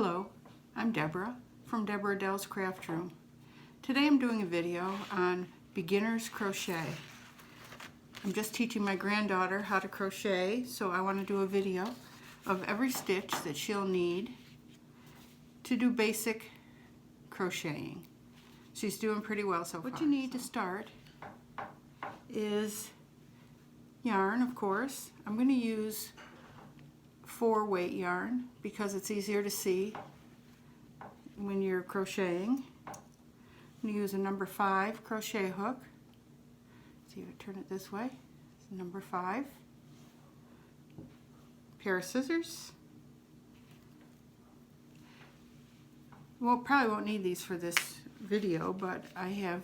Hello, I'm Deborah from Deborah Adele's Craft Room. Today I'm doing a video on beginner's crochet. I'm just teaching my granddaughter how to crochet, so I want to do a video of every stitch that she'll need to do basic crocheting. She's doing pretty well so far. What you need to start is yarn, of course. I'm going to use 4-weight yarn because it's easier to see when you're crocheting. I'm going to use a number 5 crochet hook. See if I turn it this way. It's number 5. Pair of scissors. Well, probably won't need these for this video, but I have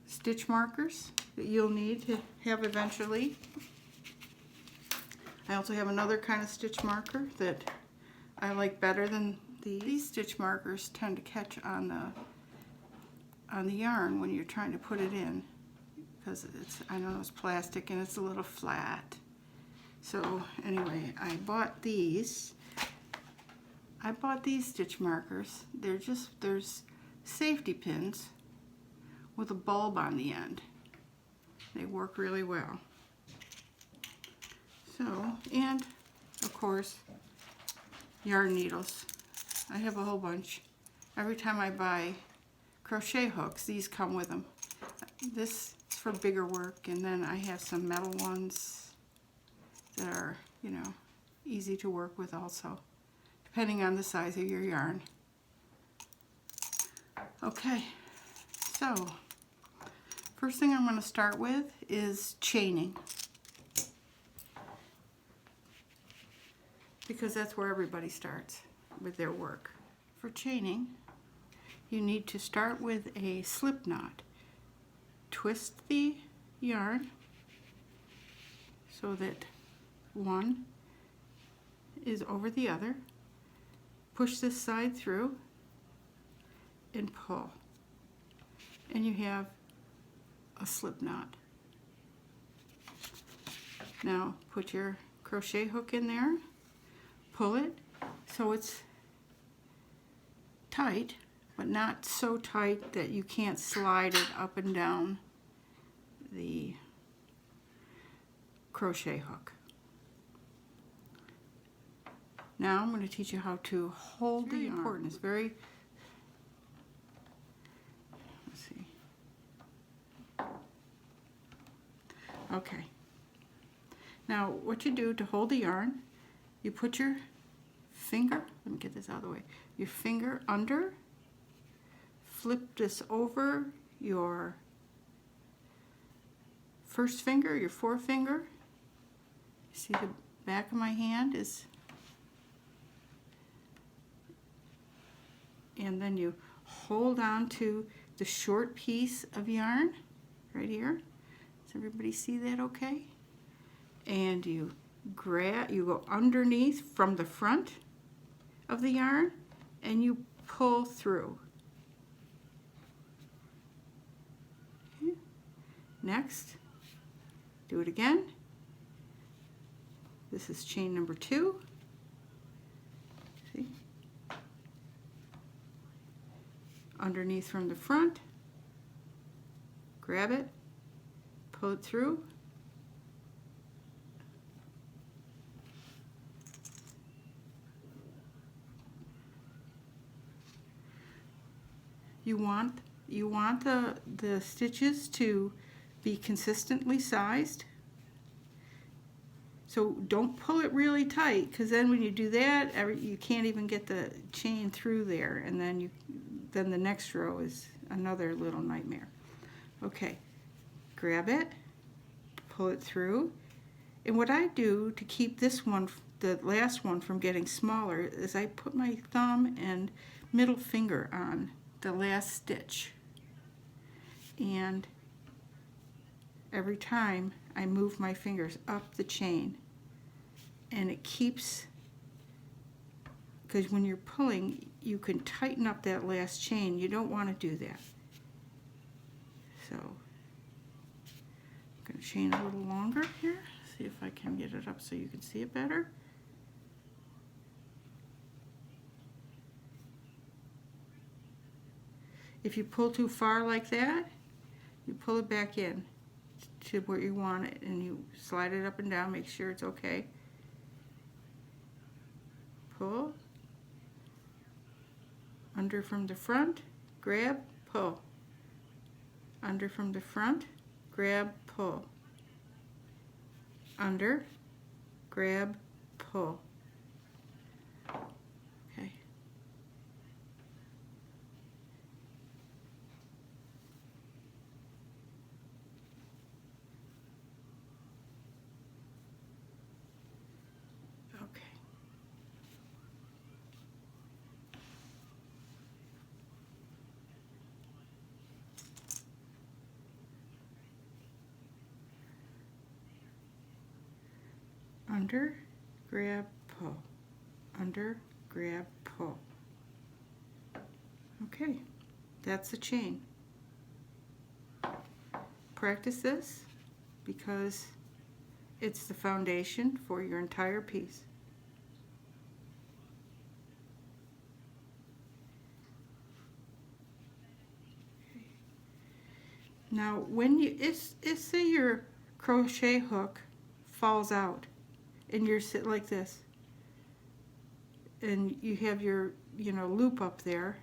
stitch markers that you'll need to have eventually. I also have another kind of stitch marker that I like better than these stitch markers tend to catch on the yarn when you're trying to put it in, because I know it's plastic and it's a little flat. So anyway, I bought these stitch markers. There's safety pins with a bulb on the end. They work really well. So, and of course, yarn needles. I have a whole bunch. Every time I buy crochet hooks, these come with them. This is for bigger work, and then I have some metal ones that are, you know, easy to work with also, depending on the size of your yarn. Okay, so first thing I'm going to start with is chaining, because that's where everybody starts with their work. For chaining, you need to start with a slip knot. Twist the yarn so that one is over the other. Push this side through and pull, and you have a slip knot. Now put your crochet hook in there, pull it so it's tight, but not so tight that you can't slide it up and down the crochet hook. Now I'm going to teach you how to hold the yarn. Important. It's very, let's see. Okay. Now what you do to hold the yarn, you put your finger, let me get this out of the way, your finger under, flip this over your first finger, your forefinger. See the back of my hand is, and then you hold on to the short piece of yarn right here. Does everybody see that okay? And you go underneath from the front of the yarn and you pull through. Okay. Next, do it again. This is chain number 2. See? Underneath from the front, grab it, pull it through. You want the stitches to be consistently sized. So don't pull it really tight, because then when you do that, you can't even get the chain through there, and then the next row is another little nightmare. Okay, grab it, pull it through, and what I do to keep this one, the last one, from getting smaller is I put my thumb and middle finger on the last stitch, and every time I move my fingers up the chain, and it keeps, because when you're pulling you can tighten up that last chain. You don't want to do that. So I'm going to chain a little longer here, see if I can get it up so you can see it better. If you pull too far like that, you pull it back in to where you want it, and you slide it up and down, make sure it's okay. Pull. Under from the front, grab, pull. Under from the front, grab, pull. Under, grab, pull. Okay. Okay. Under, grab, pull. Under, grab, pull. Okay, that's the chain. Practice this because it's the foundation for your entire piece. Okay. Now, when you, say your crochet hook falls out, and you're sitting like this, and you have your, loop up there,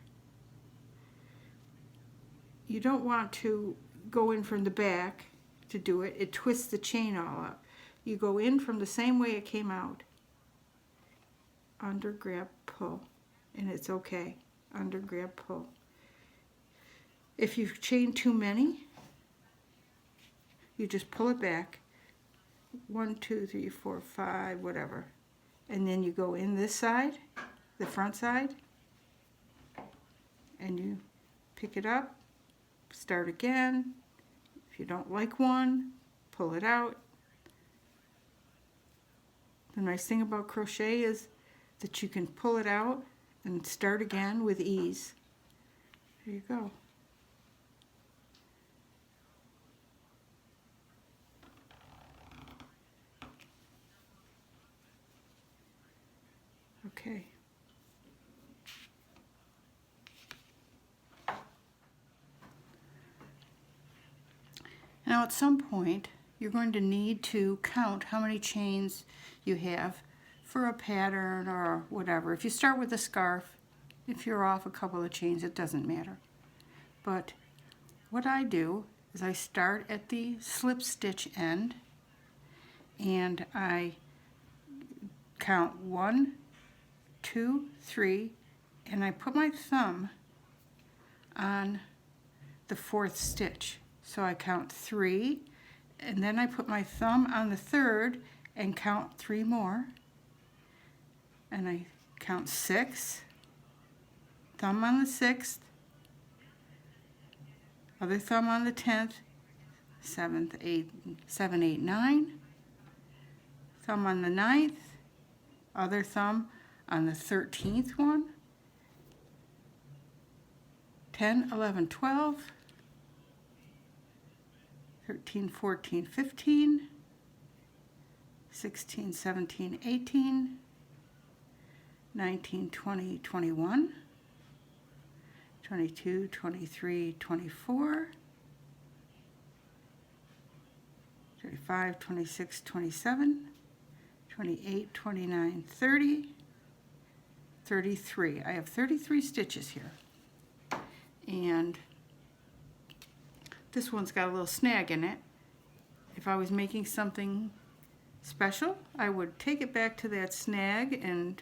you don't want to go in from the back to do it. It twists the chain all up. You go in from the same way it came out. Under, grab, pull, and it's okay. Under, grab, pull. If you've chained too many, you just pull it back. 1, 2, 3, 4, 5, whatever. And then you go in this side, the front side, and you pick it up, start again. If you don't like one, pull it out. The nice thing about crochet is that you can pull it out and start again with ease. There you go. Okay. Now at some point you're going to need to count how many chains you have for a pattern or whatever. If you start with a scarf, if you're off a couple of chains, it doesn't matter. But what I do is I start at the slip stitch end and I count 1, 2, 3, and I put my thumb on the 4th stitch. So I count 3, and then I put my thumb on the 3rd and count 3 more. And I count 6, thumb on the 6th, other thumb on the 10th, 7th, 7, 8, 9, thumb on the 9th, other thumb on the 13th one, 10, 11, 12, 13, 14, 15, 16, 17, 18, 19, 20, 21, 22, 23, 24, 25, 26, 27, 28, 29, 30, 33. I have 33 stitches here. And this one's got a little snag in it. If I was making something special, I would take it back to that snag and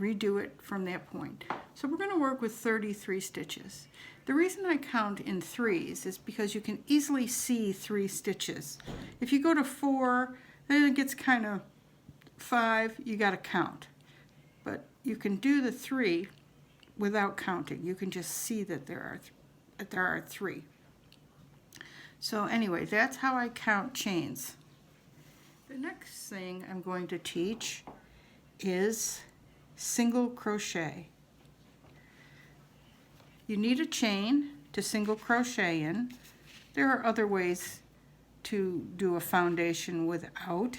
redo it from that point. So we're going to work with 33 stitches. The reason I count in threes is because you can easily see 3 stitches. If you go to 4, then it gets kind of 5, you got to count. But you can do the 3 without counting. You can just see that there are 3. So anyway, that's how I count chains. The next thing I'm going to teach is single crochet. You need a chain to single crochet in. There are other ways to do a foundation without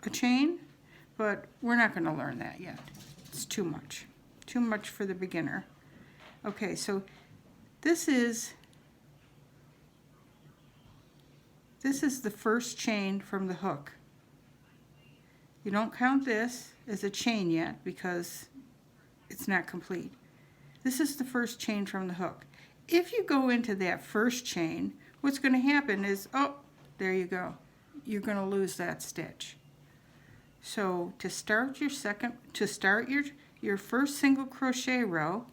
a chain, but we're not going to learn that yet. It's too much for the beginner. Okay, so This is the first chain from the hook. You don't count this as a chain yet because it's not complete. This is the first chain from the hook. If you go into that first chain, what's going to happen is, oh, there you go. You're going to lose that stitch. So to start your first single crochet row,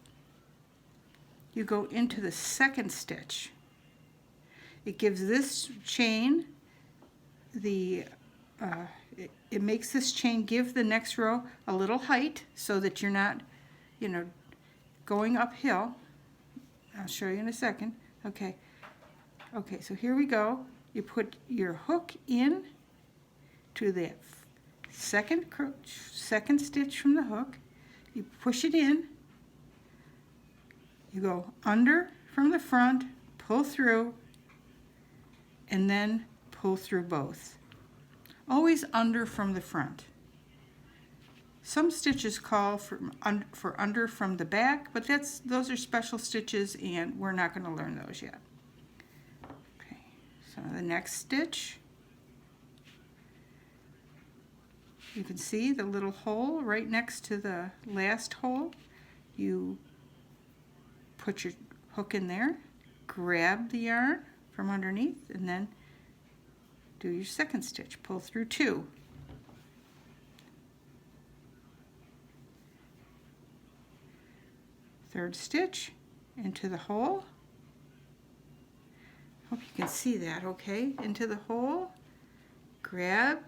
you go into the second stitch. It gives this chain it makes this chain give the next row a little height so that you're not, going uphill. I'll show you in a second. Okay, so here we go. You put your hook in to the second stitch from the hook. You push it in. You go under from the front, pull through, and then pull through both. Always under from the front. Some stitches call for under from the back, but those are special stitches and we're not going to learn those yet. Okay, so the next stitch, you can see the little hole right next to the last hole. You put your hook in there, grab the yarn from underneath, and then do your second stitch. Pull through 2. Third stitch into the hole. Hope you can see that, okay? Into the hole, grab,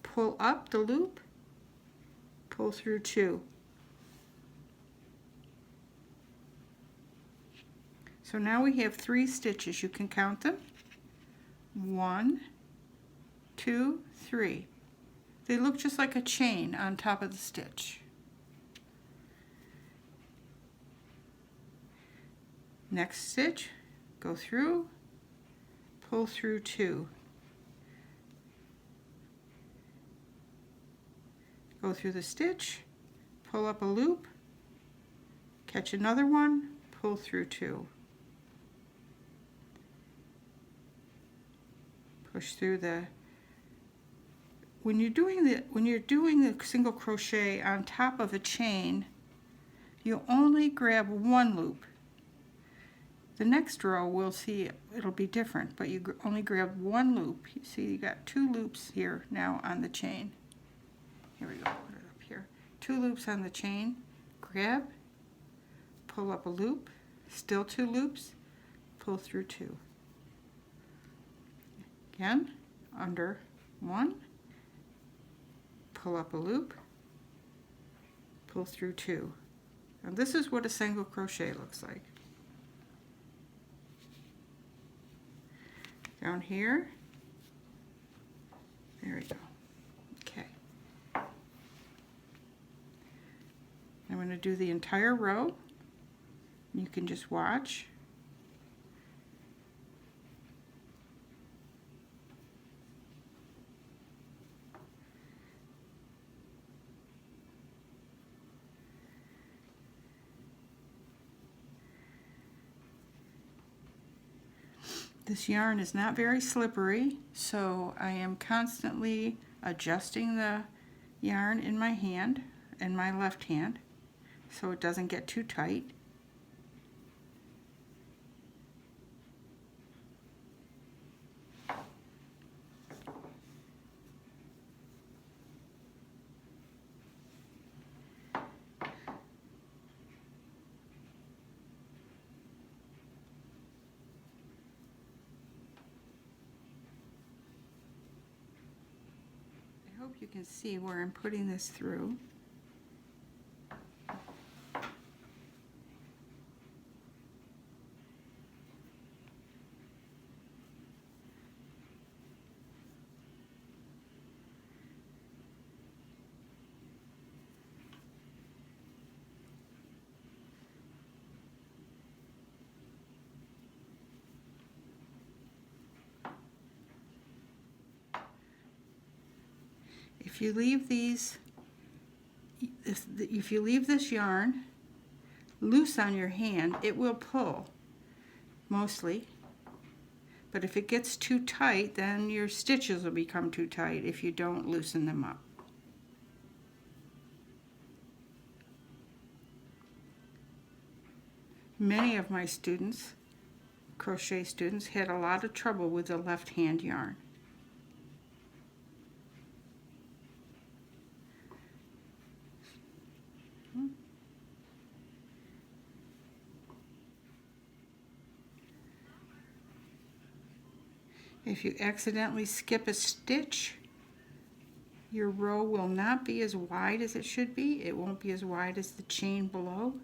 pull up the loop, pull through 2. So now we have 3 stitches. You can count them. 1, 2, 3. They look just like a chain on top of the stitch. Next stitch, go through, pull through 2. Go through the stitch, pull up a loop, catch another one, pull through 2. Push through the, when you're doing the single crochet on top of a chain, you only grab one loop. The next row we'll see it'll be different, but you only grab one loop. You see you got 2 loops here now on the chain. Here we go, put it up here. 2 loops on the chain, grab, pull up a loop, still 2 loops, pull through 2. Again, under 1, pull up a loop, pull through 2. And this is what a single crochet looks like. Down here, there we go. Okay. I'm going to do the entire row. You can just watch. This yarn is not very slippery, so I am constantly adjusting the yarn in my hand, in my left hand, so it doesn't get too tight. I hope you can see where I'm putting this through. If you leave this yarn loose on your hand, it will pull mostly. But if it gets too tight, then your stitches will become too tight if you don't loosen them up. Many of my students, crochet students, had a lot of trouble with the left hand yarn. If you accidentally skip a stitch, your row will not be as wide as it should be. It won't be as wide as the chain below.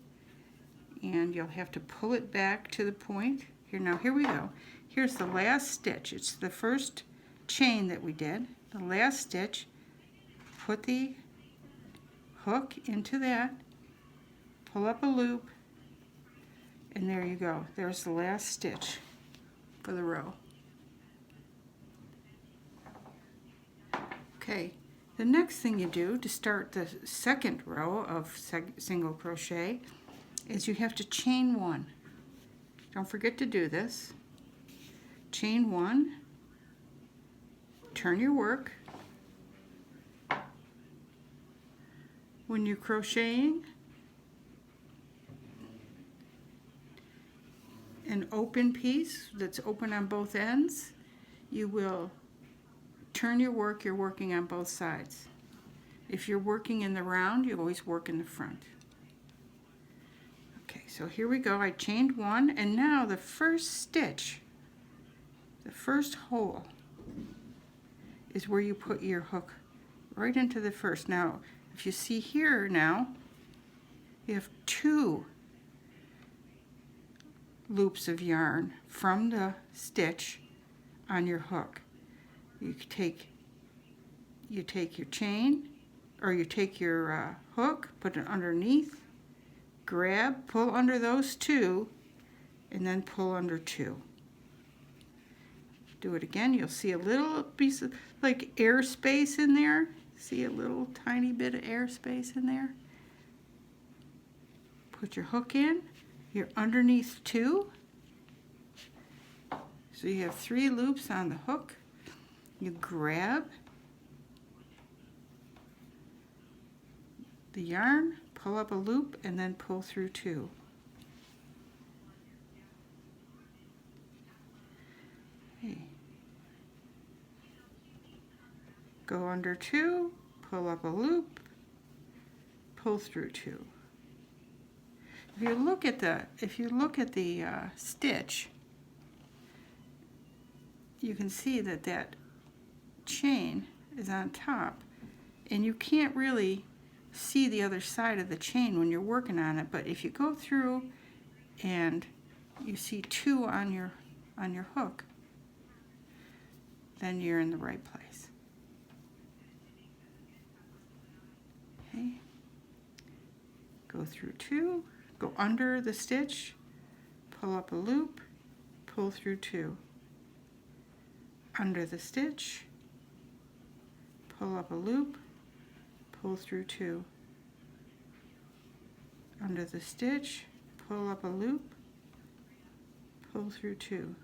And you'll have to pull it back to the point. Here we go. Here's the last stitch. It's the first chain that we did. The last stitch, put the hook into that, pull up a loop, and there you go. There's the last stitch for the row. Okay, the next thing you do to start the second row of single crochet is you have to chain one. Don't forget to do this. Chain one, turn your work. When you're crocheting an open piece that's open on both ends, you will turn your work, you're working on both sides. If you're working in the round, you always work in the front. Okay, so here we go. I chained one, and now the first stitch, the first hole, is where you put your hook right into the first. Now, if you see here now, you have 2 loops of yarn from the stitch on your hook. You take your chain, or you take your hook, put it underneath, grab, pull under those 2, and then pull under 2. Do it again. You'll see a little piece of like airspace in there. See a little tiny bit of airspace in there. Put your hook in. You're underneath 2. So you have 3 loops on the hook. You grab the yarn, pull up a loop, and then pull through 2. Okay. Go under 2, pull up a loop, pull through 2. If you look at the stitch, you can see that chain is on top, and you can't really see the other side of the chain when you're working on it. But if you go through and you see 2 on your hook, then you're in the right place. Okay. Go through 2, go under the stitch, pull up a loop, pull through 2. Under the stitch, pull up a loop, pull through 2. Under the stitch, pull up a loop, pull through 2.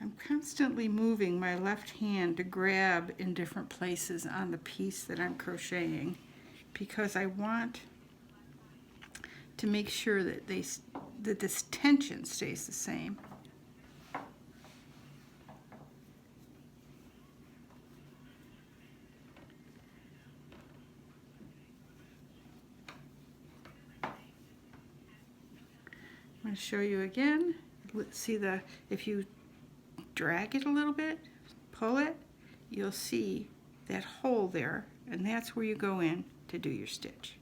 I'm constantly moving my left hand to grab in different places on the piece that I'm crocheting, because I want to make sure that this tension stays the same. I'm going to show you again. Let's see if you drag it a little bit, pull it, you'll see that hole there, and that's where you go in to do your stitch.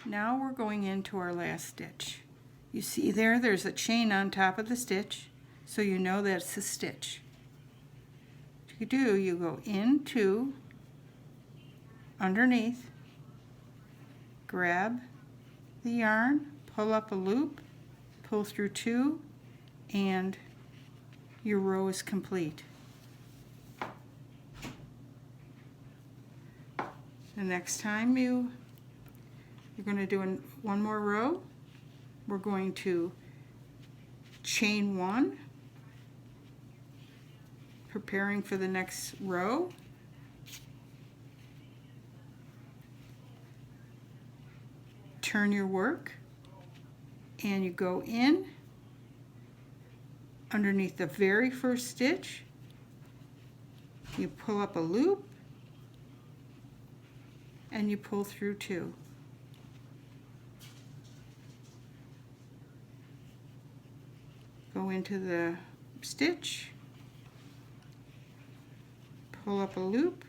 Now we're going into our last stitch. You see there's a chain on top of the stitch, so you know that's a stitch. What you do, you go into, underneath, grab the yarn, pull up a loop, pull through 2, and your row is complete. The next time you're going to do one more row, we're going to chain 1, preparing for the next row. Turn your work, and you go in underneath the very first stitch. You pull up a loop, and you pull through 2. Go into the stitch, pull up a loop,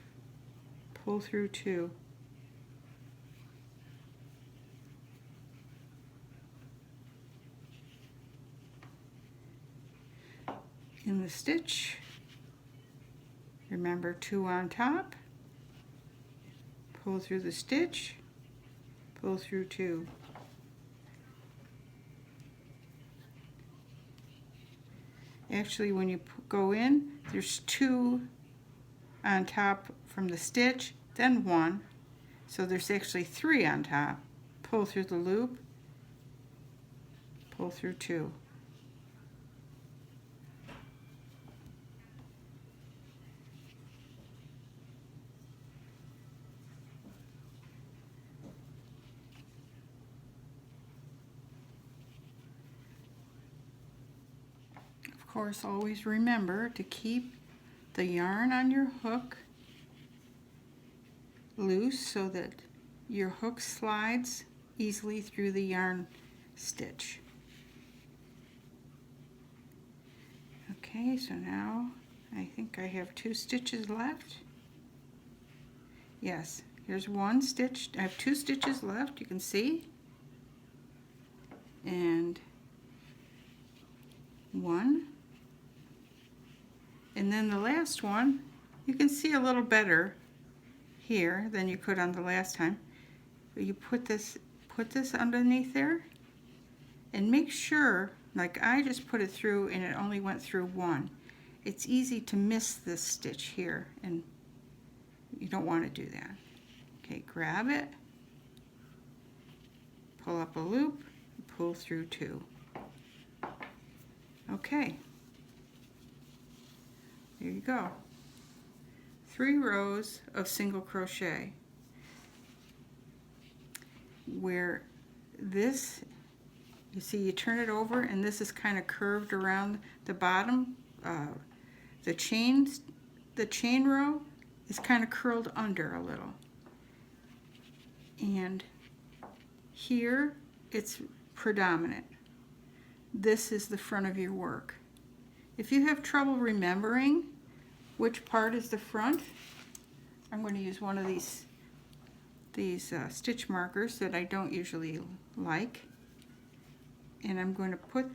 pull through 2. In the stitch, remember 2 on top, pull through the stitch, pull through 2. Actually, when you go in, there's 2 on top from the stitch, then 1, so there's actually 3 on top. Pull through the loop, pull through 2. Of course, always remember to keep the yarn on your hook loose so that your hook slides easily through the yarn stitch. Okay, so now I think I have 2 stitches left. Yes, here's 1 stitch. I have 2 stitches left, you can see. And 1. And then the last one, you can see a little better here than you could on the last time. But you put this underneath there, and make sure, like I just put it through and it only went through 1. It's easy to miss this stitch here, and you don't want to do that. Okay, grab it, pull up a loop, pull through 2. Okay. There you go. 3 rows of single crochet, where this, you see, you turn it over and this is kind of curved around the bottom. The chain row is kind of curled under a little, and here it's predominant. This is the front of your work. If you have trouble remembering which part is the front, I'm going to use one of these stitch markers that I don't usually like, and I'm going to put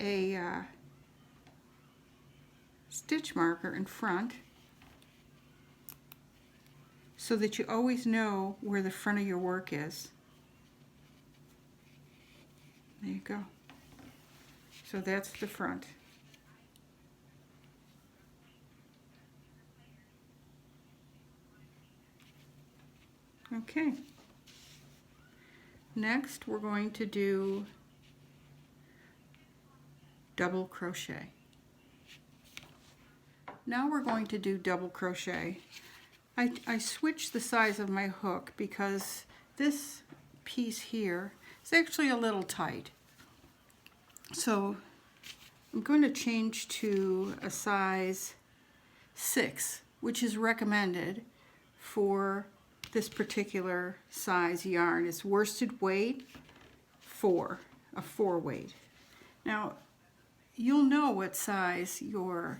a stitch marker in front so that you always know where the front of your work is. There you go. So that's the front. Okay. Next, we're going to do double crochet. Now we're going to do double crochet. I switched the size of my hook because this piece here is actually a little tight. So I'm going to change to a size 6, which is recommended for this particular size yarn. It's worsted weight 4, a 4 weight. Now, you'll know what size your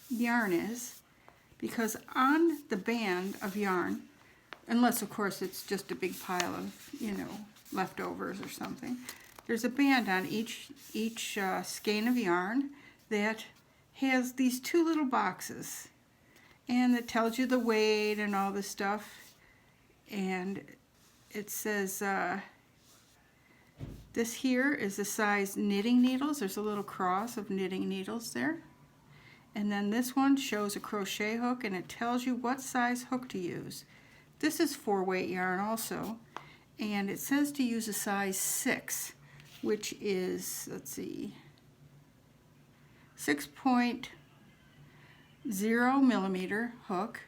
yarn is because on the band of yarn, unless of course it's just a big pile of, you know, leftovers or something, there's a band on each skein of yarn that has these two little boxes, and it tells you the weight and all this stuff, and it says this here is the size knitting needles. There's a little cross of knitting needles there. And then this one shows a crochet hook, and it tells you what size hook to use. This is 4-weight yarn also, and it says to use a size 6, which is, let's see, 6.0 millimeter hook,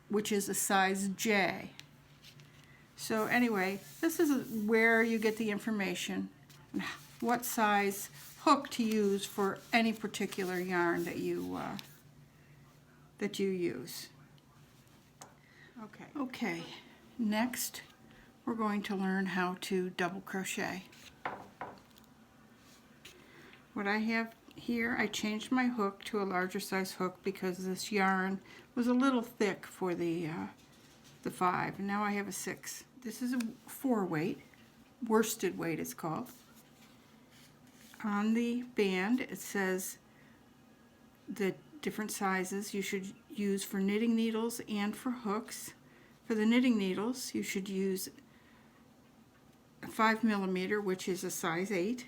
which is a size J. So anyway, this is where you get the information, what size hook to use for any particular yarn that you use. Okay, next we're going to learn how to double crochet. What I have here, I changed my hook to a larger size hook because this yarn was a little thick for the 5, and now I have a 6. This is a 4-weight, worsted weight it's called. On the band it says the different sizes you should use for knitting needles and for hooks. For the knitting needles you should use a 5 millimeter, which is a size 8.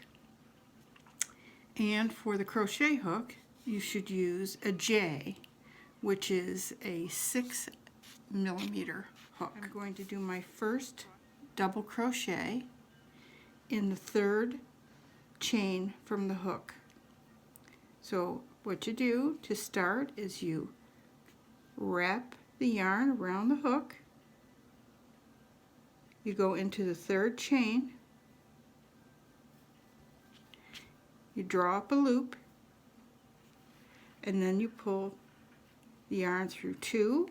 And for the crochet hook you should use a J, which is a 6 millimeter hook. I'm going to do my first double crochet in the 3rd chain from the hook. So what you do to start is you wrap the yarn around the hook, you go into the 3rd chain, you draw up a loop, and then you pull the yarn through 2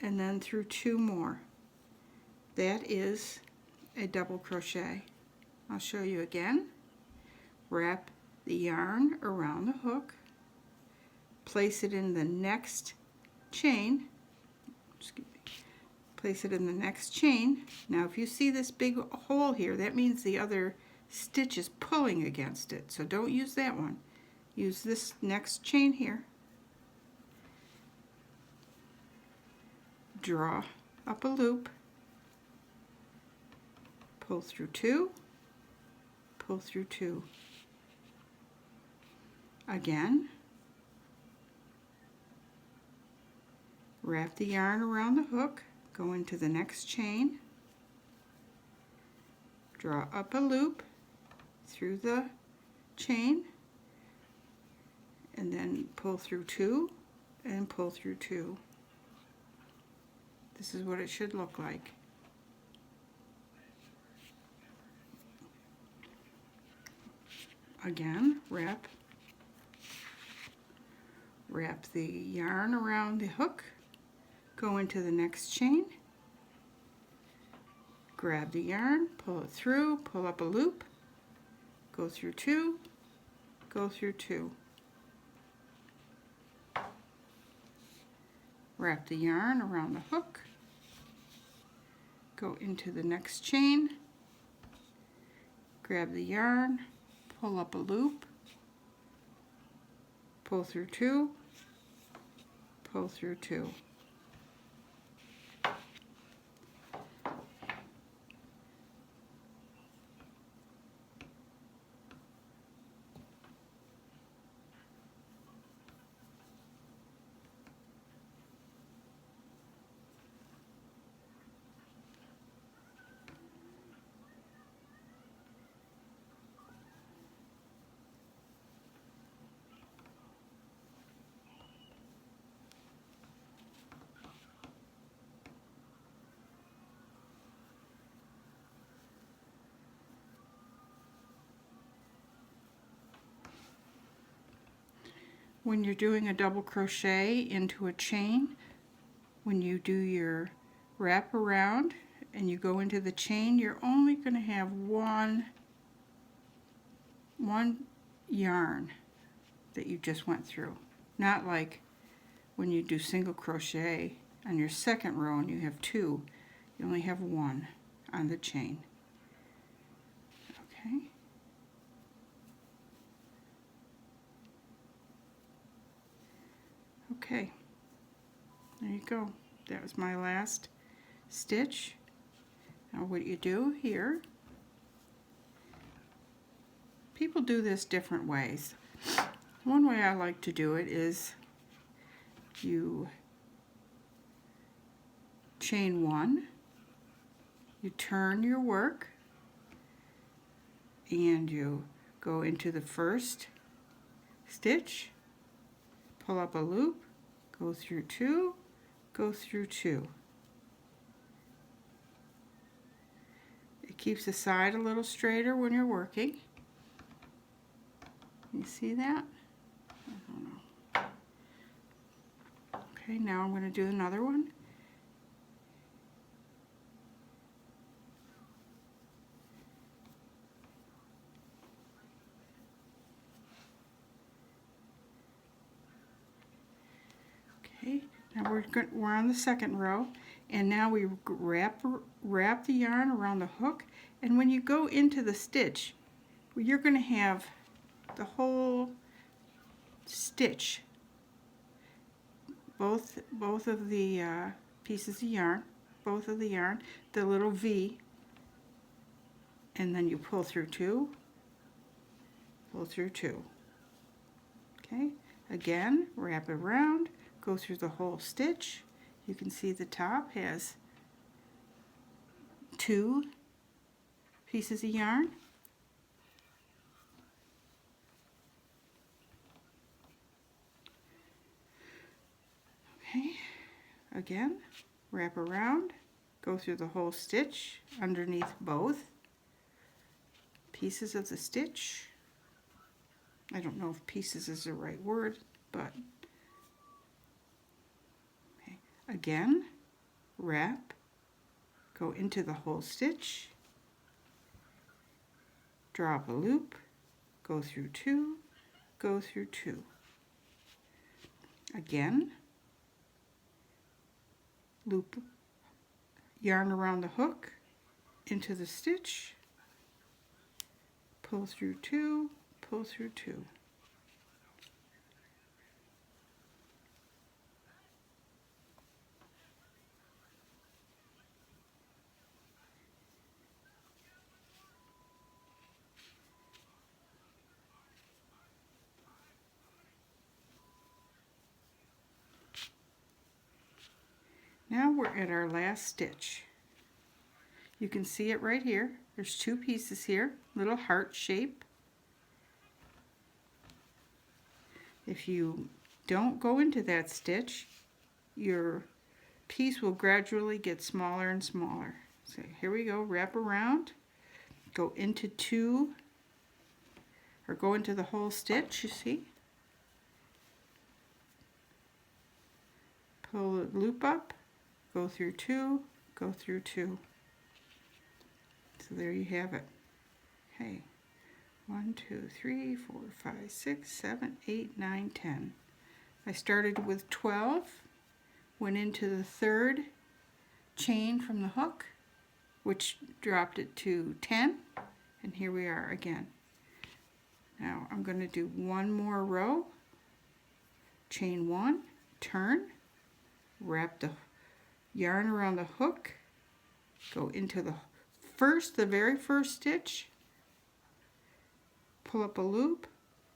and then through 2 more. That is a double crochet. I'll show you again. Wrap the yarn around the hook, place it in the next chain, place it in the next chain. Now if you see this big hole here, that means the other stitch is pulling against it, so don't use that one. Use this next chain here. Draw up a loop, pull through 2, pull through 2. Again, wrap the yarn around the hook, go into the next chain, draw up a loop through the chain, and then pull through 2 and pull through 2. This is what it should look like. Again, wrap the yarn around the hook, go into the next chain, grab the yarn, pull it through, pull up a loop, go through 2, go through 2. Wrap the yarn around the hook, go into the next chain, grab the yarn, pull up a loop, pull through 2, pull through 2. When you're doing a double crochet into a chain, when you do your wrap around and you go into the chain, you're only going to have one yarn that you just went through, not like when you do single crochet on your second row and you have 2, you only have 1 on the chain. Okay. Okay, there you go. That was my last stitch. Now what you do here, people do this different ways. One way I like to do it is you chain 1, you turn your work, and you go into the first stitch, pull up a loop, go through 2, go through 2. It keeps the side a little straighter when you're working. You see that? I don't know. Okay, now I'm going to do another one. Okay, now we're on the second row, and now we wrap the yarn around the hook, and when you go into the stitch, you're going to have the whole stitch, both of the pieces of yarn, the little V, and then you pull through 2, pull through 2. Okay, again, wrap it around, go through the whole stitch. You can see the top has 2 pieces of yarn. Okay, again, wrap around, go through the whole stitch underneath both pieces of the stitch. I don't know if pieces is the right word, but okay. Again, wrap, go into the whole stitch, drop a loop, go through 2, go through 2. Again, loop yarn around the hook into the stitch, pull through 2, pull through 2. Now we're at our last stitch. You can see it right here. There's 2 pieces here, little heart shape. If you don't go into that stitch, your piece will gradually get smaller and smaller. So here we go, wrap around, go into 2, or go into the whole stitch, you see. Pull the loop up, go through 2, go through 2. So there you have it. Okay, 1, 2, 3, 4, 5, 6, 7, 8, 9, 10. I started with 12, went into the 3rd chain from the hook, which dropped it to 10, and here we are again. Now I'm going to do 1 more row, chain 1, turn, wrap the yarn around the hook, go into the very first stitch, pull up a loop,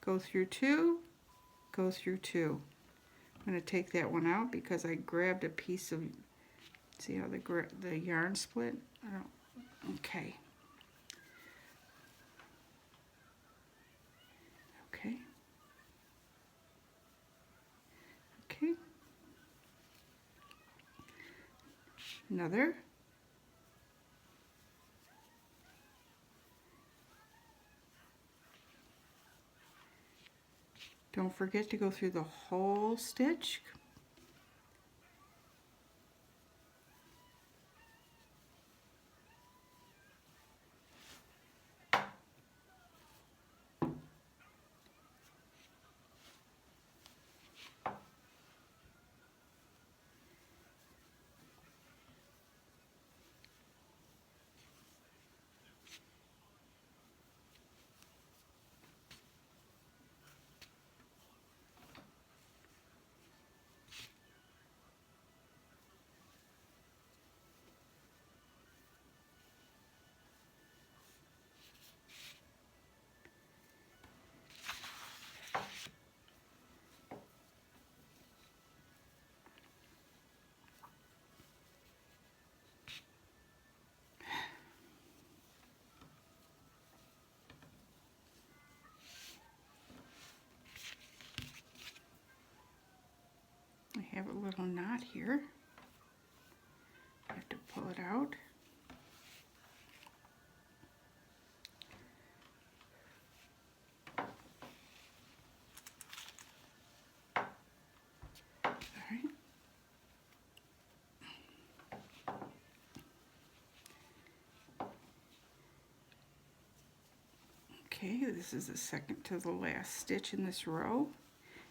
go through 2, go through 2. I'm going to take that one out because I grabbed a piece of, see how the yarn split? Okay. Okay. Okay. Another. Don't forget to go through the whole stitch. I have a little knot here. I have to pull it out. Alright. Okay, this is the second to the last stitch in this row.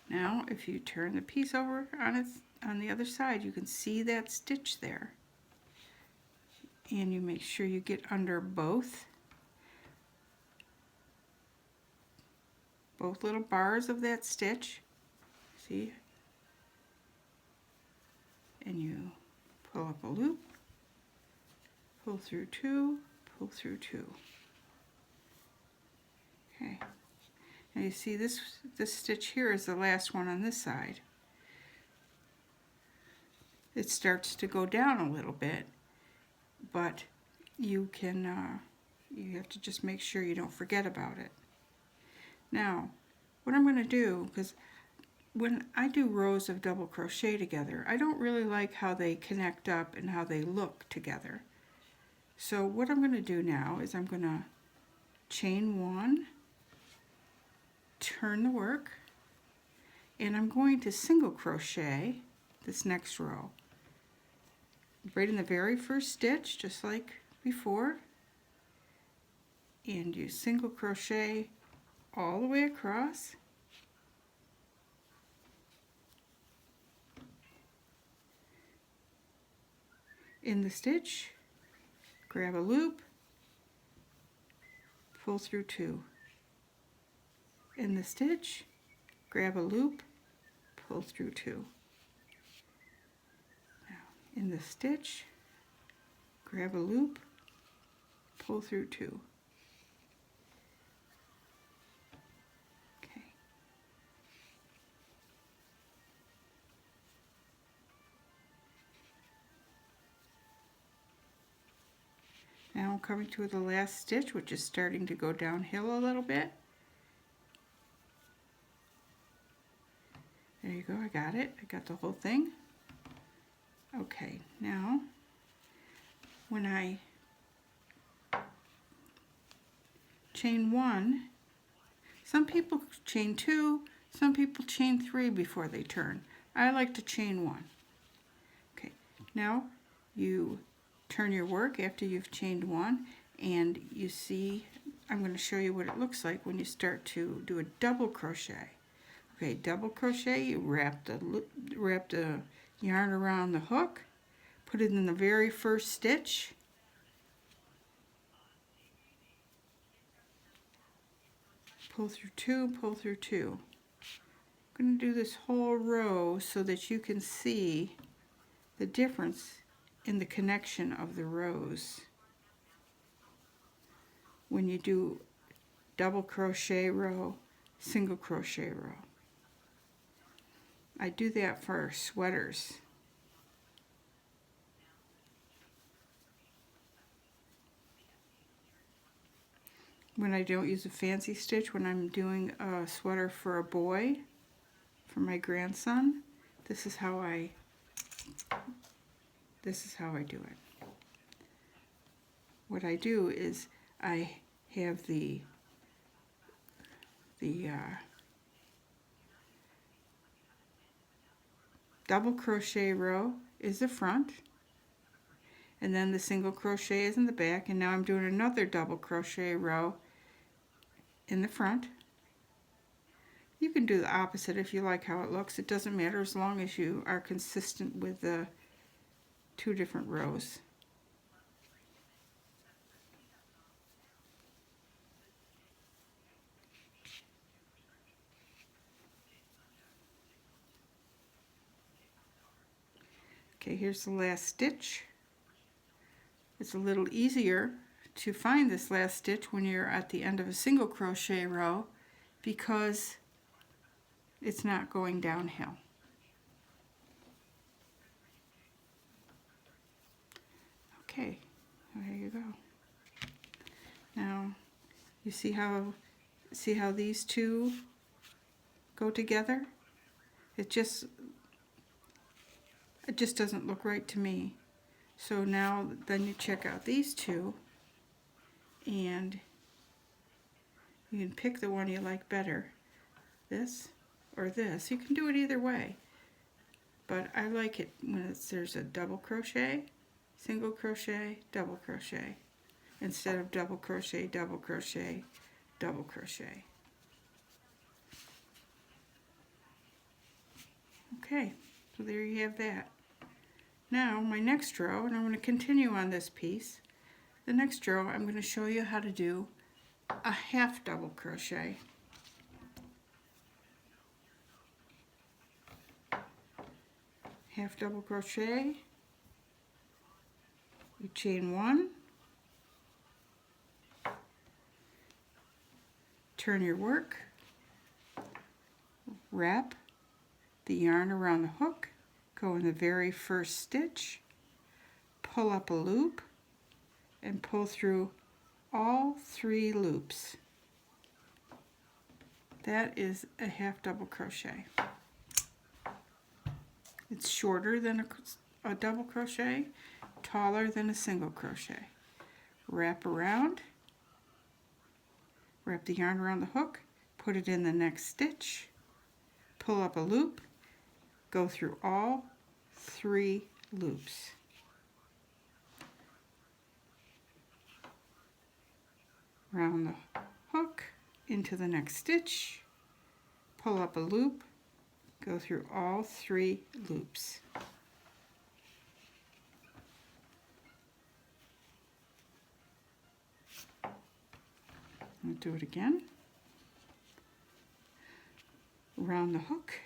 Now, if you turn the piece over on the other side, you can see that stitch there. And you make sure you get under both little bars of that stitch. See? And you pull up a loop, pull through two, pull through two. Okay. Now you see this stitch here is the last one on this side. It starts to go down a little bit, but you can you have to just make sure you don't forget about it. Now, what I'm going to do, because when I do rows of double crochet together, I don't really like how they connect up and how they look together. So what I'm going to do now is I'm going to chain one, turn the work, and I'm going to single crochet this next row. Right in the very first stitch, just like before, and you single crochet all the way across. In the stitch, grab a loop, pull through two. In the stitch, grab a loop, pull through two. Now, in the stitch, grab a loop, pull through two. Okay. Now I'm coming to the last stitch, which is starting to go downhill a little bit. There you go, I got it. I got the whole thing. Okay, now when I chain one, some people chain two, some people chain three before they turn. I like to chain one. Okay, now you turn your work after you've chained one, and you see, I'm going to show you what it looks like when you start to do a double crochet. Okay, double crochet, you wrap the yarn around the hook, put it in the very first stitch, pull through two, pull through two. I'm going to do this whole row so that you can see the difference in the connection of the rows. When you do double crochet row, single crochet row. I do that for sweaters. When I don't use a fancy stitch, when I'm doing a sweater for a boy, for my grandson, this is how I do it. What I do is I have the double crochet row is the front, and then the single crochet is in the back, and now I'm doing another double crochet row in the front. You can do the opposite if you like how it looks. It doesn't matter as long as you are consistent with the two different rows. Okay, here's the last stitch. It's a little easier to find this last stitch when you're at the end of a single crochet row because it's not going downhill. Okay, there you go. Now, you see how these two go together? It just It just doesn't look right to me. So now then you check out these two, and you can pick the one you like better, this or this. You can do it either way, but I like it when there's a double crochet, single crochet, double crochet, instead of double crochet, double crochet, double crochet. Okay, so there you have that. Now my next row, and I'm going to continue on this piece. The next row I'm going to show you how to do a half double crochet. Half double crochet, you chain one, turn your work, wrap the yarn around the hook, go in the very first stitch, pull up a loop, and pull through all 3 loops. That is a half double crochet. It's shorter than a double crochet, taller than a single crochet. Wrap around, wrap the yarn around the hook, put it in the next stitch, pull up a loop, go through all 3 loops. Round the hook into the next stitch, pull up a loop, go through all 3 loops. I'll do it again. Round the hook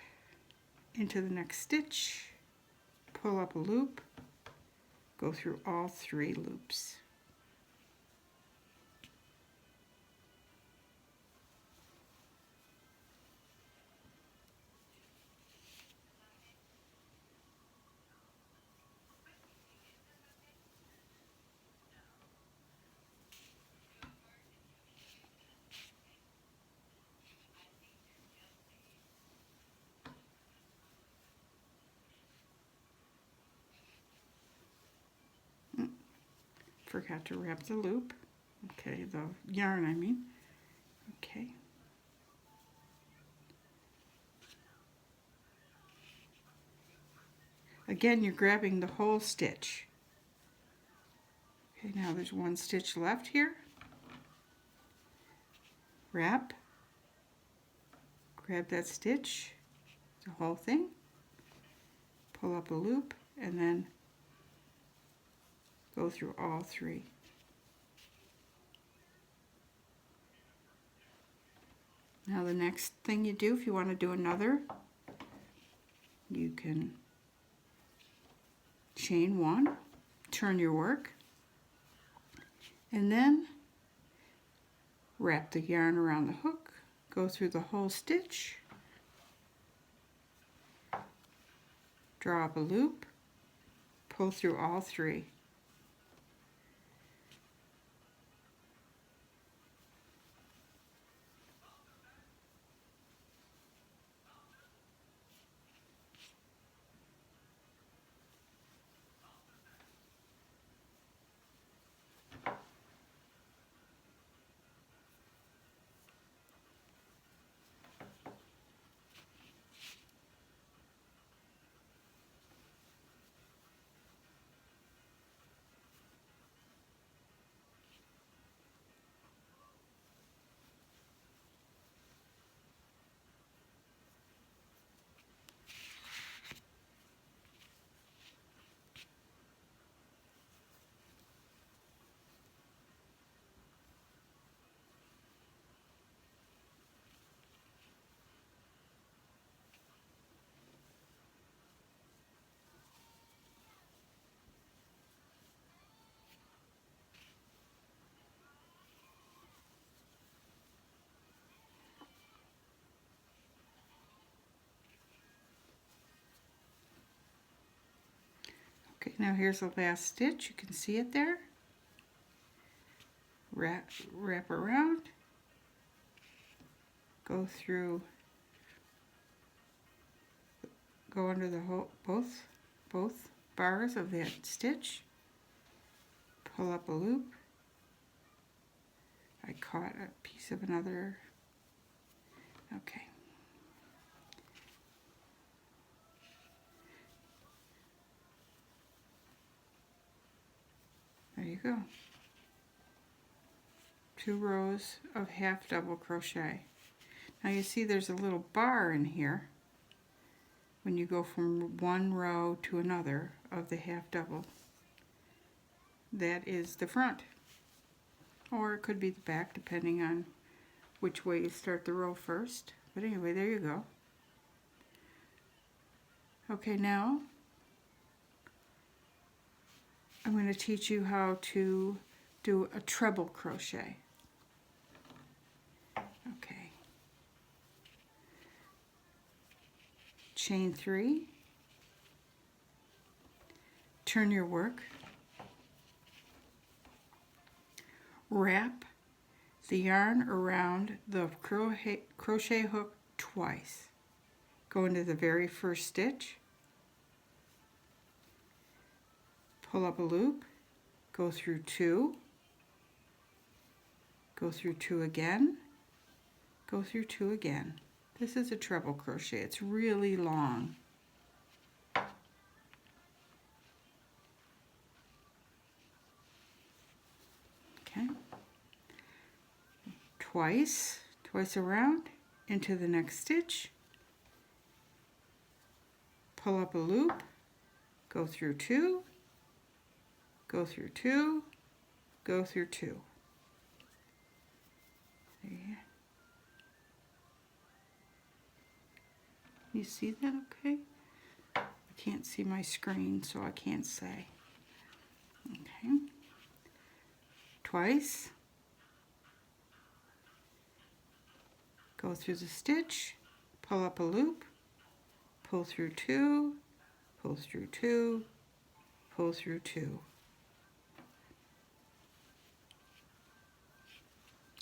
into the next stitch, pull up a loop, go through all 3 loops. Forgot to wrap the loop. Okay, the yarn I mean. Okay. Again, you're grabbing the whole stitch. Okay, now there's 1 stitch left here. Wrap. Grab that stitch, the whole thing. Pull up a loop, and then go through all 3. Now the next thing you do, if you want to do another, you can chain 1, turn your work, and then wrap the yarn around the hook, go through the whole stitch, draw up a loop, pull through all 3. Okay, now here's the last stitch. You can see it there. Wrap around, go through, go under the whole, both both bars of that stitch, pull up a loop. I caught a piece of another, okay. There you go. 2 rows of half double crochet. Now you see there's a little bar in here when you go from one row to another of the half double. That is the front, or it could be the back depending on which way you start the row first. But anyway, there you go. Okay, now I'm going to teach you how to do a treble crochet. Okay. Chain 3. Turn your work. Wrap the yarn around the crochet hook twice. Go into the very first stitch. Pull up a loop, go through 2, go through 2 again, go through 2 again. This is a treble crochet. It's really long. Okay. Twice around into the next stitch. Pull up a loop, go through 2, go through 2, go through 2. There you see that okay? I can't see my screen, so I can't say. Okay. Twice. Go through the stitch, pull up a loop, pull through 2, pull through 2, pull through 2.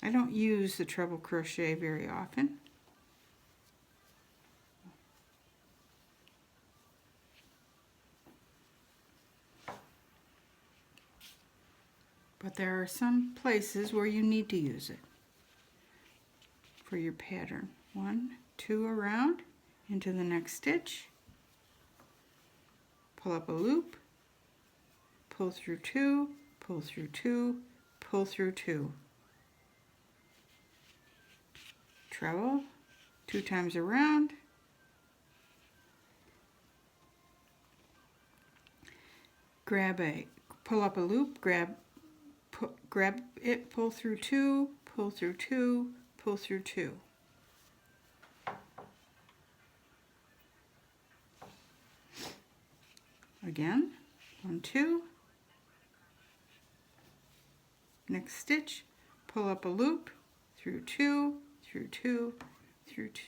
I don't use the treble crochet very often. But there are some places where you need to use it for your pattern. 1, 2 around into the next stitch. Pull up a loop, pull through 2, pull through 2, pull through 2. Treble 2 times around. Pull up a loop, grab it, pull through 2, pull through 2, pull through 2. Again, 1, 2. Next stitch, pull up a loop, through 2, through 2, through 2,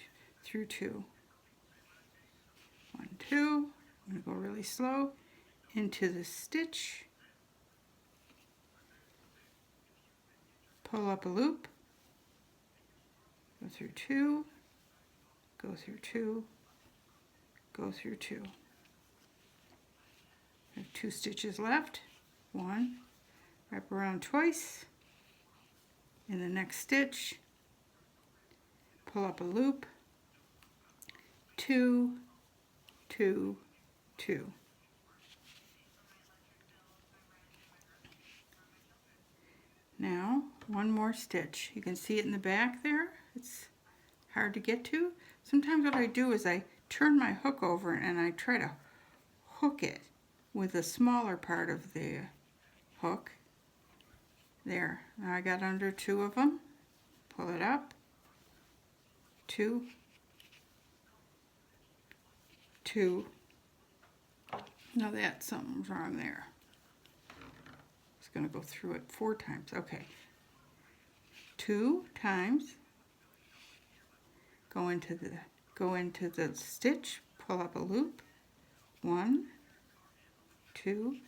through 2. 1, 2. I'm going to go really slow into the stitch. Pull up a loop, go through 2, go through 2, go through 2. I have 2 stitches left. 1, wrap around twice. In the next stitch, pull up a loop, 2, 2, 2. Now, 1 more stitch. You can see it in the back there. It's hard to get to. Sometimes what I do is I turn my hook over and I try to hook it with the smaller part of the hook. There. Now I got under 2 of them. Pull it up. 2, 2. Now that's something's wrong there. Going to go through it 4 times. Okay. 2 times. Go into the stitch, pull up a loop. 1, 2,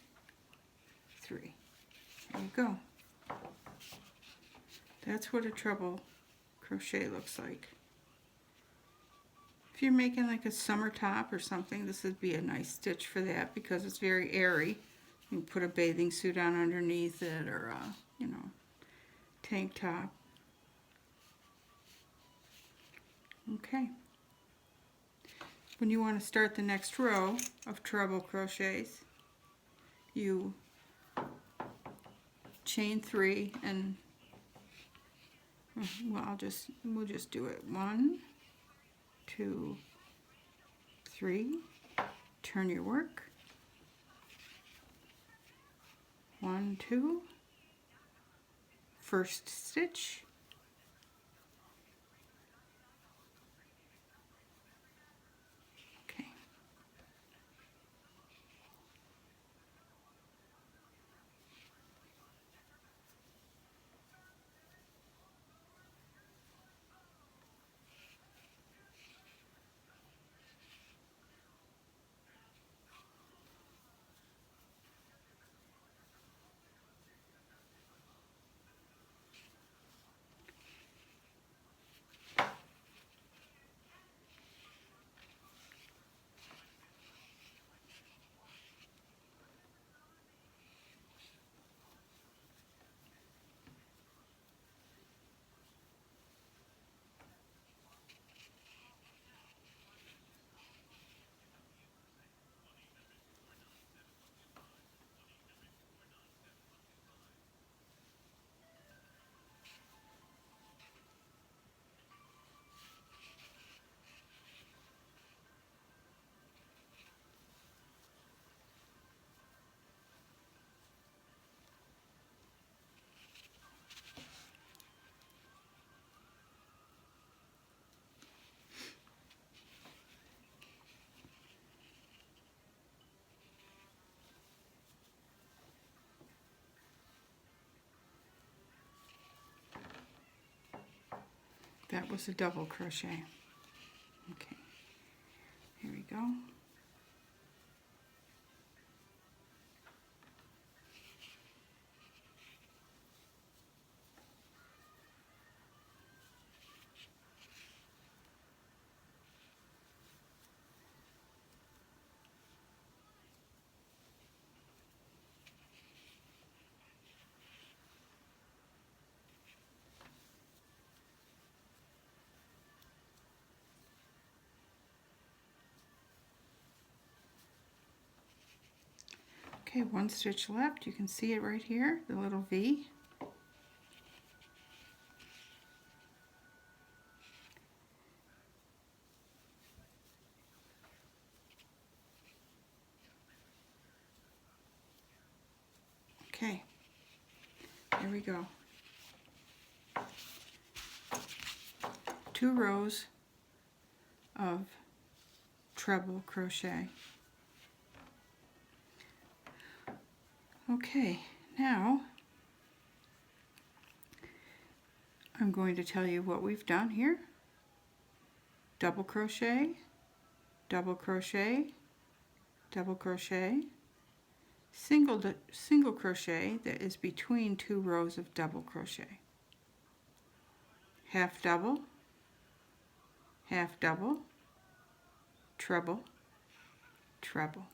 3. There you go. That's what a treble crochet looks like. If you're making like a summer top or something, this would be a nice stitch for that because it's very airy. You can put a bathing suit on underneath it, or a, you know, tank top. Okay. When you want to start the next row of treble crochets, you chain 3 and well, we'll just do it 1, 2, 3. Turn your work. 1, 2. First stitch. Okay. That was a double crochet. Okay, here we go. Okay, 1 stitch left. You can see it right here, the little V. Okay, there we go. 2 rows of treble crochet. Okay, now I'm going to tell you what we've done here. Double crochet, double crochet, double crochet, single crochet that is between 2 rows of double crochet, half double, treble, treble.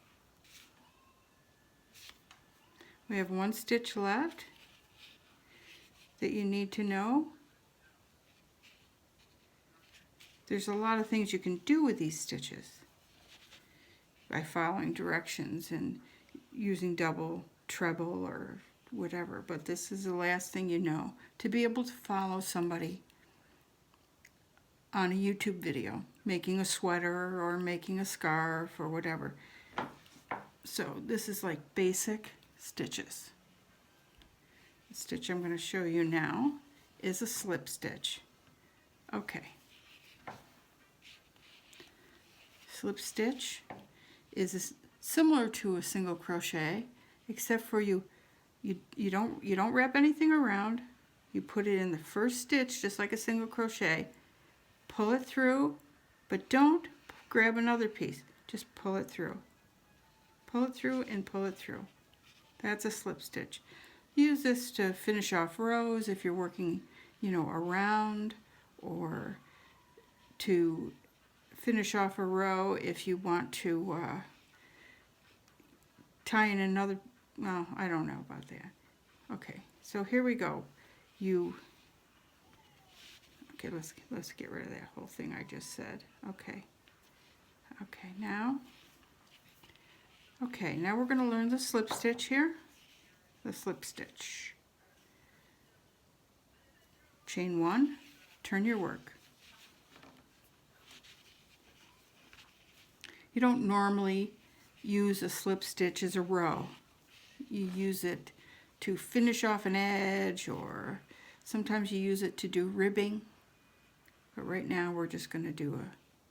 We have 1 stitch left that you need to know. There's a lot of things you can do with these stitches by following directions and using double, treble, or whatever, but this is the last thing you know, to be able to follow somebody on a YouTube video making a sweater or making a scarf or whatever. So this is like basic stitches. The stitch I'm going to show you now is a slip stitch. Okay. Slip stitch is similar to a single crochet, except for you don't wrap anything around. You put it in the first stitch just like a single crochet. Pull it through, but don't grab another piece. Just pull it through. Pull it through and pull it through. That's a slip stitch. Use this to finish off rows if you're working, around, or to finish off a row if you want to tie in another, well, I don't know about that. Okay, so here we go. Okay, let's get rid of that whole thing I just said. Okay, now we're going to learn the slip stitch here. The slip stitch. Chain 1, turn your work. You don't normally use a slip stitch as a row. You use it to finish off an edge, or sometimes you use it to do ribbing. But right now we're just going to do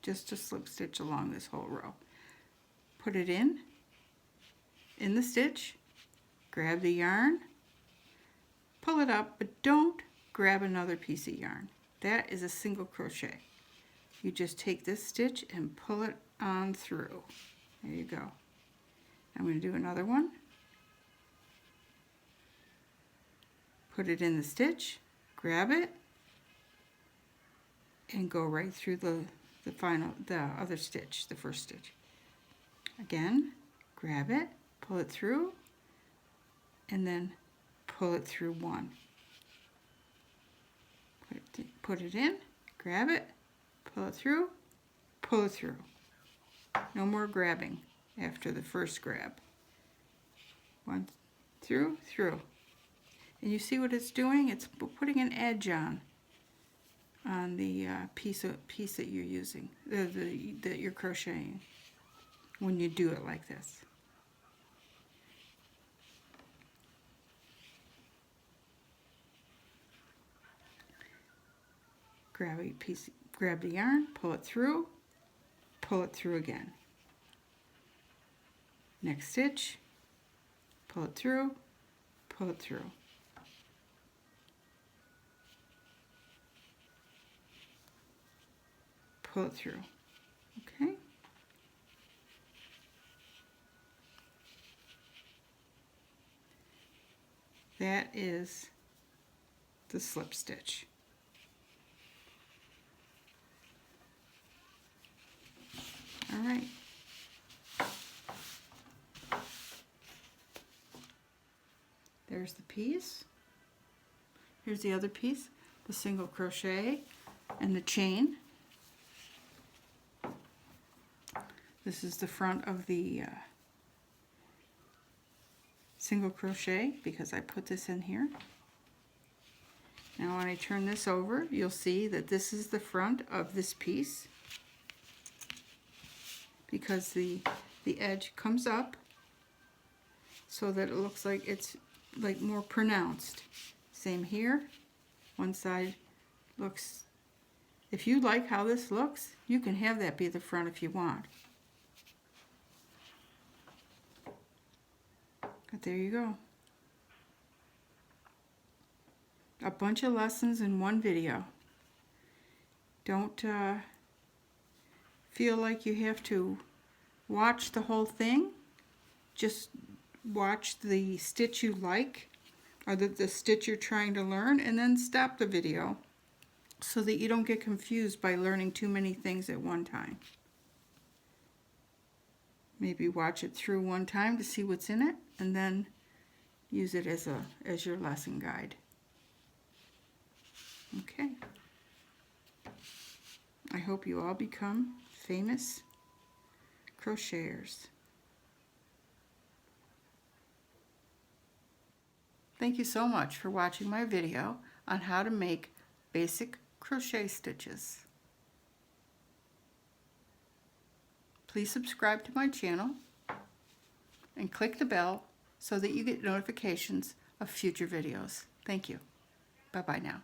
just a slip stitch along this whole row. Put it in the stitch, grab the yarn, pull it up, but don't grab another piece of yarn. That is a single crochet. You just take this stitch and pull it on through. There you go. I'm going to do another one. Put it in the stitch, grab it, and go right through the other stitch, the first stitch. Again, grab it, pull it through, and then pull it through one. Put it in, grab it, pull it through, pull it through. No more grabbing after the first grab. One, through. And you see what it's doing? It's putting an edge on the piece that you're using, that you're crocheting when you do it like this. Grab the yarn, pull it through again. Next stitch, pull it through, pull it through. Pull it through, okay? That is the slip stitch. All right. There's the piece. Here's the other piece, the single crochet and the chain. This is the front of the single crochet because I put this in here. Now when I turn this over, you'll see that this is the front of this piece because the edge comes up so that it looks like it's like more pronounced. Same here. One side looks, if you like how this looks, you can have that be the front if you want. But there you go. A bunch of lessons in one video. Don't feel like you have to watch the whole thing. Just watch the stitch you like, or the stitch you're trying to learn, and then stop the video so that you don't get confused by learning too many things at one time. Maybe watch it through one time to see what's in it, and then use it as your lesson guide. Okay. I hope you all become famous crocheters. Thank you so much for watching my video on how to make basic crochet stitches. Please subscribe to my channel and click the bell so that you get notifications of future videos. Thank you. Bye-bye now.